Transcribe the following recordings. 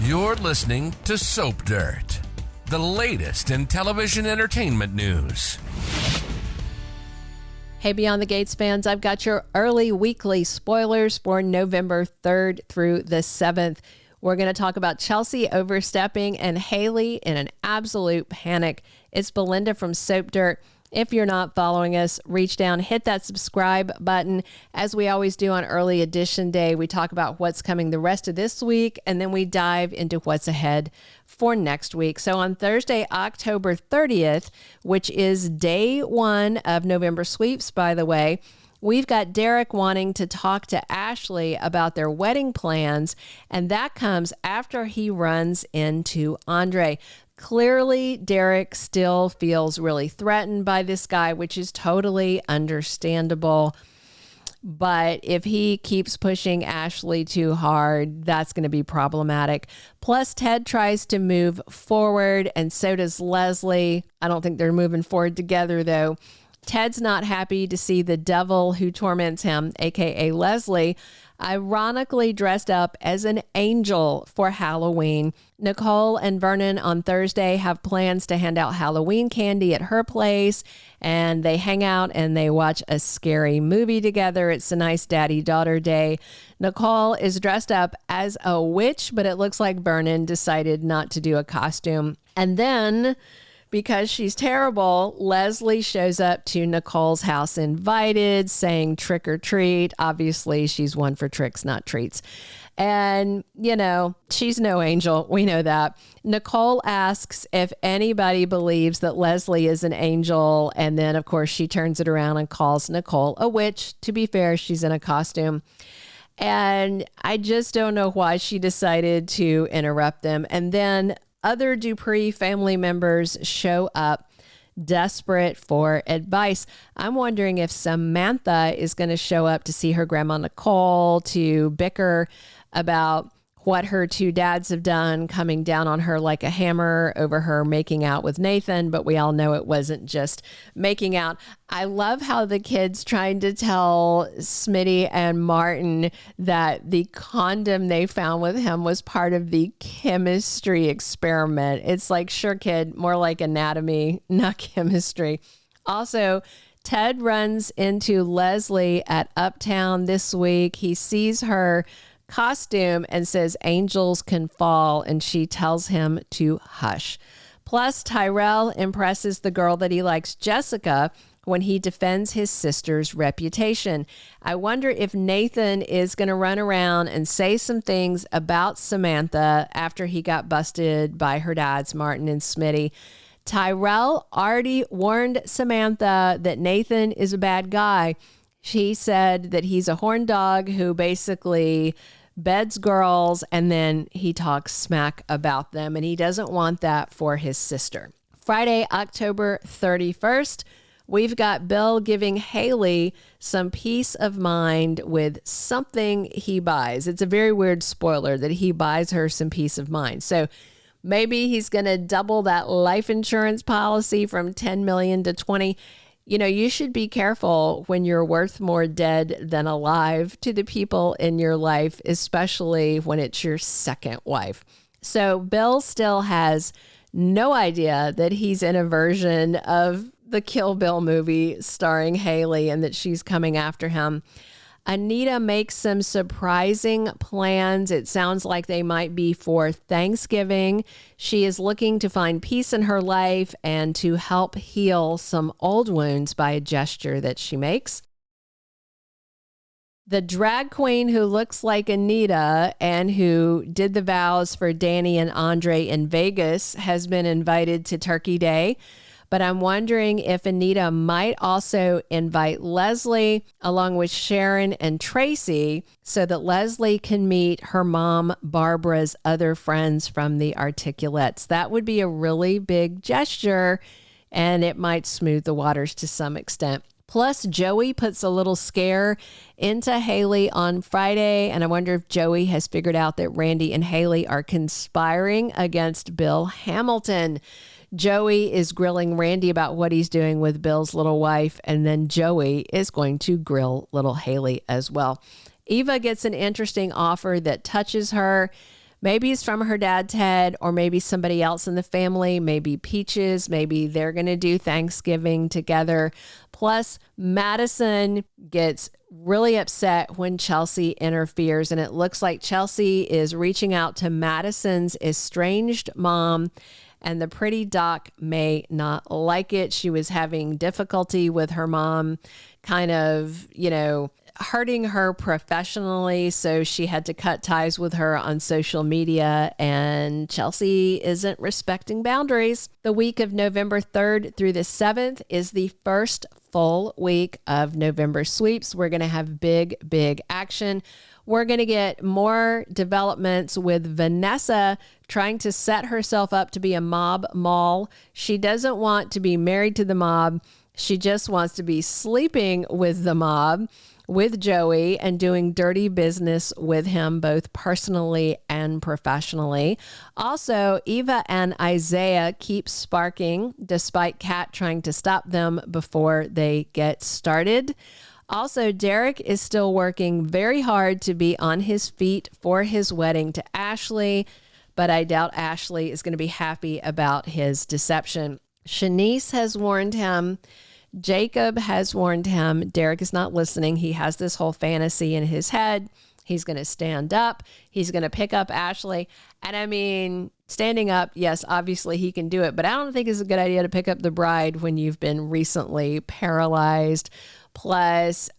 You're listening to Soap Dirt, the latest in television entertainment news. Hey, Beyond the Gates fans, I've got your early weekly spoilers for November 3rd through the 7th. We're going to talk about Chelsea overstepping and Hayley in an absolute panic. It's Belinda from Soap Dirt. If you're not following us, reach down, hit that subscribe button. As we always do on Early Edition Day, we talk about what's coming the rest of this week, and then we dive into what's ahead for next week. So on Thursday, October 30th, which is day one of November Sweeps, by the way, we've got Derek wanting to talk to Ashley about their wedding plans, and that comes after he runs into Andre. Clearly, Derek still feels really threatened by this guy, which is totally understandable. But if he keeps pushing Ashley too hard, that's going to be problematic. Plus, Ted tries to move forward, and so does Leslie. I don't think they're moving forward together, though. Ted's not happy to see the devil who torments him, aka Leslie, ironically dressed up as an angel for Halloween. Nicole and Vernon on Thursday have plans to hand out Halloween candy at her place, and they hang out and they watch a scary movie together. It's a nice daddy-daughter day. Nicole is dressed up as a witch, but it looks like Vernon decided not to do a costume. And then, because she's terrible, Leslie shows up to Nicole's house invited, saying trick or treat. Obviously, she's one for tricks, not treats. And, you know, she's no angel. We know that. Nicole asks if anybody believes that Leslie is an angel. And then, of course, she turns it around and calls Nicole a witch. To be fair, she's in a costume. And I just don't know why she decided to interrupt them. And then other Dupree family members show up desperate for advice. I'm wondering if Samantha is going to show up to see her grandma Nicole to bicker about what her two dads have done, coming down on her like a hammer over her making out with Nathan, but we all know it wasn't just making out. I love how the kids trying to tell Smitty and Martin that the condom they found with him was part of the chemistry experiment. It's like, sure, kid, more like anatomy, not chemistry. Also, Ted runs into Leslie at Uptown this week. He sees her costume and says angels can fall, and she tells him to hush. Plus, Tyrell impresses the girl that he likes, Jessica, when he defends his sister's reputation. I wonder if Nathan is going to run around and say some things about Samantha after he got busted by her dads, Martin and Smitty. Tyrell already warned Samantha that Nathan is a bad guy. She said that he's a horn dog who basically beds girls, and then he talks smack about them, and he doesn't want that for his sister. Friday, October 31st, we've got Bill giving Hayley some peace of mind with something he buys. It's a very weird spoiler that he buys her some peace of mind. So maybe he's going to double that life insurance policy from 10 million to 20. You know, you should be careful when you're worth more dead than alive to the people in your life, especially when it's your second wife. So Bill still has no idea that he's in a version of the Kill Bill movie starring Hayley and that she's coming after him. Anita makes some surprising plans. It sounds like they might be for Thanksgiving. She is looking to find peace in her life and to help heal some old wounds by a gesture that she makes. The drag queen who looks like Anita and who did the vows for Danny and Andre in Vegas has been invited to Turkey Day. But I'm wondering if Anita might also invite Leslie along with Sharon and Tracy so that Leslie can meet her mom, Barbara's other friends from the Articulates. That would be a really big gesture, and it might smooth the waters to some extent. Plus, Joey puts a little scare into Hayley on Friday, and I wonder if Joey has figured out that Randy and Hayley are conspiring against Bill Hamilton. Joey is grilling Randy about what he's doing with Bill's little wife, and then Joey is going to grill little Hayley as well. Eva gets an interesting offer that touches her, Maybe it's from her dad, Ted, or maybe somebody else in the family, maybe Peaches, maybe they're going to do Thanksgiving together. Plus, Madison gets really upset when Chelsea interferes, and it looks like Chelsea is reaching out to Madison's estranged mom, and the pretty doc may not like it. She was having difficulty with her mom kind of, hurting her professionally, so she had to cut ties with her on social media, and Chelsea isn't respecting boundaries. The week of November 3rd through the 7th is the first full week of November sweeps. We're going to have big action. We're going to get more developments with Vanessa trying to set herself up to be a mob mall. She doesn't want to be married to the mob. She just wants to be sleeping with the mob, with Joey, and doing dirty business with him, both personally and professionally. Also, Eva and Isaiah keep sparking despite Kat trying to stop them before they get started. Also, Derek is still working very hard to be on his feet for his wedding to Ashley, but I doubt Ashley is going to be happy about his deception. Shanice has warned him. Jacob has warned him. Derek is not listening. He has this whole fantasy in his head. He's going to stand up. He's going to pick up Ashley. And I mean, standing up, yes, obviously he can do it, but I don't think it's a good idea to pick up the bride when you've been recently paralyzed. Plus,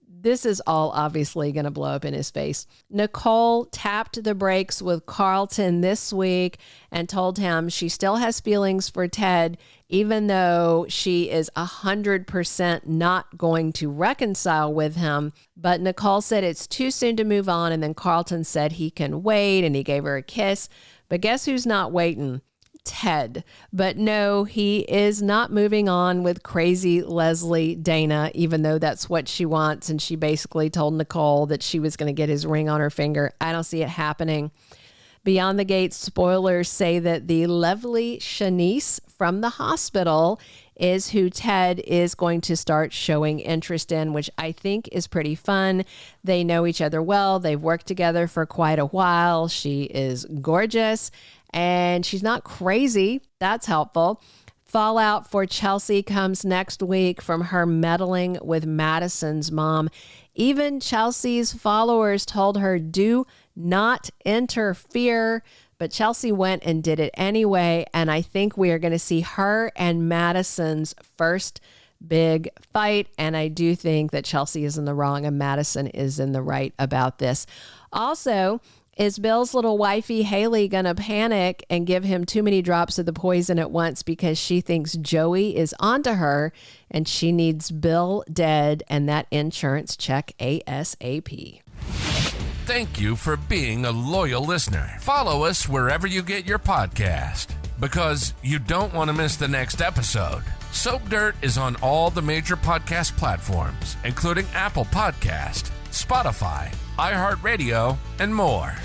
this is all obviously going to blow up in his face. Nicole tapped the brakes with Carlton this week and told him she still has feelings for Ted, even though she is 100% not going to reconcile with him. But Nicole said it's too soon to move on, and then Carlton said he can wait, and he gave her a kiss. But guess who's not waiting? Ted. But no, he is not moving on with crazy Leslie Dana, even though that's what she wants. And she basically told Nicole that she was going to get his ring on her finger. I don't see it happening. Beyond the Gates spoilers say that the lovely Shanice from the hospital is who Ted is going to start showing interest in, which I think is pretty fun. They know each other well. They've worked together for quite a while. She is gorgeous and she's not crazy. That's helpful. Fallout for Chelsea comes next week from her meddling with Madison's mom. Even Chelsea's followers told her, do not interfere. But Chelsea went and did it anyway. And I think we are going to see her and Madison's first big fight. And I do think that Chelsea is in the wrong and Madison is in the right about this. Also, is Bill's little wifey, Hayley, going to panic and give him too many drops of the poison at once because she thinks Joey is onto her and she needs Bill dead and that insurance check ASAP? Thank you for being a loyal listener. Follow us wherever you get your podcast because you don't want to miss the next episode. Soap Dirt is on all the major podcast platforms, including Apple Podcast, Spotify, iHeartRadio, and more.